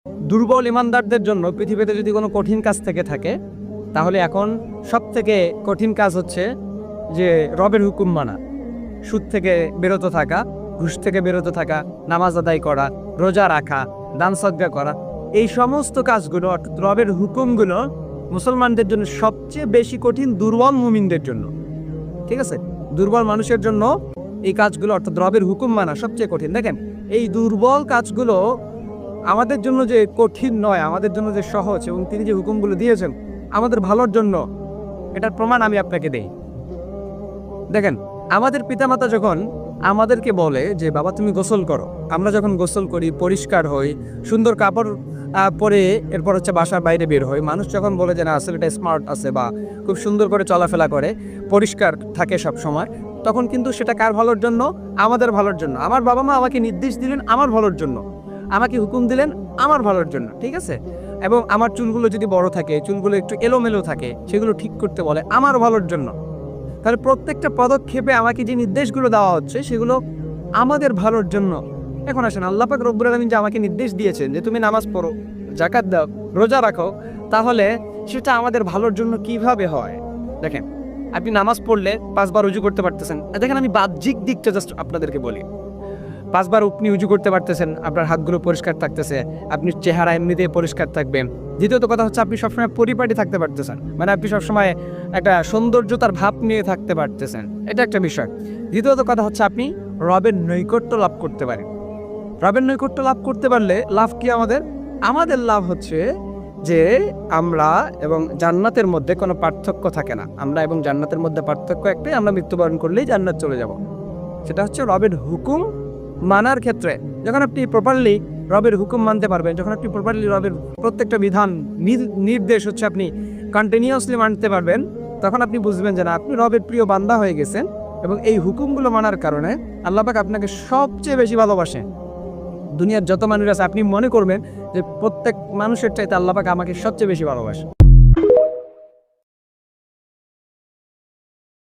দুর্বল ইমানদারদের জন্য পৃথিবীতে যদি কোনো কঠিন কাজ থেকে থাকে, তাহলে এখন সব থেকে কঠিন কাজ হচ্ছে যে রবের হুকুম মানা, সুদ থেকে বিরত থাকা, ঘুষ থেকে বিরত থাকা, নামাজ আদায় করা, রোজা রাখা, দান সদকা করা। এই সমস্ত কাজগুলো অর্থাৎ রবের হুকুমগুলো মুসলমানদের জন্য সবচেয়ে বেশি কঠিন দুর্বল মুমিনদের জন্য। ঠিক আছে, দুর্বল মানুষের জন্য এই কাজগুলো অর্থাৎ রবের হুকুম মানা সবচেয়ে কঠিন। দেখেন, এই দুর্বল কাজগুলো আমাদের জন্য যে কঠিন নয়, আমাদের জন্য যে সহজ, এবং তিনি যে হুকুমগুলো দিয়েছেন আমাদের ভালোর জন্য, এটার প্রমাণ আমি আপনাকে দেই। দেখেন, আমাদের পিতামাতা যখন আমাদেরকে বলে যে বাবা তুমি গোসল করো, আমরা যখন গোসল করি, পরিষ্কার হই, সুন্দর কাপড় পরে এরপর হচ্ছে বাসার বাইরে বের হই, মানুষ যখন বলে যে না আসলে এটা স্মার্ট আছে বা খুব সুন্দর করে চলাফেরা করে, পরিষ্কার থাকে সব সময়, তখন কিন্তু সেটা কার ভালোর জন্য? আমাদের ভালোর জন্য। আমার বাবা মা আমাকে নির্দেশ দিলেন আমার ভালোর জন্য, আমাকে হুকুম দিলেন আমার ভালোর জন্য। ঠিক আছে, এবং আমার চুলগুলো যদি বড় থাকে, চুলগুলো একটু এলোমেলো থাকে, সেগুলো ঠিক করতে বলে আমার ভালোর জন্য। তাহলে প্রত্যেকটা পদক্ষেপে আমাকে যে নির্দেশগুলো দেওয়া হচ্ছে সেগুলো আমাদের ভালোর জন্য। এখন আসেন, আল্লাহ পাক রব্বুল আলামিন যে আমাকে নির্দেশ দিয়েছেন যে তুমি নামাজ পড়ো, যাকাত দাও, রোজা রাখো, তাহলে সেটা আমাদের ভালোর জন্য কিভাবে হয়? দেখেন, আপনি নামাজ পড়লে 5 বার উজু করতে পারতেছেন। দেখেন, আমি বাহ্যিক দিকটা জাস্ট আপনাদেরকে বলি। 5 বার আপনি উজু করতে পারতেছেন, আপনার হাতগুলো পরিষ্কার থাকতেছে, আপনি চেহারা এমনিতে পরিষ্কার থাকবে। দ্বিতীয়ত কথা হচ্ছে আপনি সবসময় পরিপাটি থাকতে পারতেছেন, মানে আপনি সবসময় একটা সৌন্দর্যতার ভাব নিয়ে থাকতে পারতেছেন, এটা একটা বিষয়। দ্বিতীয়ত কথা হচ্ছে আপনি রবের নৈকট্য লাভ করতে পারেন। রবের নৈকট্য লাভ করতে পারলে লাভ কি আমাদের? আমাদের লাভ হচ্ছে যে আমরা এবং জান্নাতের মধ্যে কোনো পার্থক্য থাকে না। আমরা এবং জান্নাতের মধ্যে পার্থক্য একটাই, আমরা মৃত্যুবরণ করলেই জান্নাত চলে যাব। সেটা হচ্ছে রবের হুকুম মানার ক্ষেত্রে। যখন আপনি প্রপারলি রবের হুকুম মানতে পারবেন, যখন আপনি প্রপারলি রবের প্রত্যেকটা বিধান নির্দেশ হচ্ছে আপনি কন্টিনিউয়াসলি মানতে পারবেন, তখন আপনি বুঝবেন যে না, আপনি রবের প্রিয় বান্দা হয়ে গেছেন। এবং এই হুকুমগুলো মানার কারণে আল্লাহ পাক আপনাকে সবচেয়ে বেশি ভালোবাসেন। দুনিয়ার যত মানুষ আছে আপনি মনে করবেন যে প্রত্যেক মানুষের চাইতে আল্লাহ পাক আমাকে সবচেয়ে বেশি ভালোবাসে।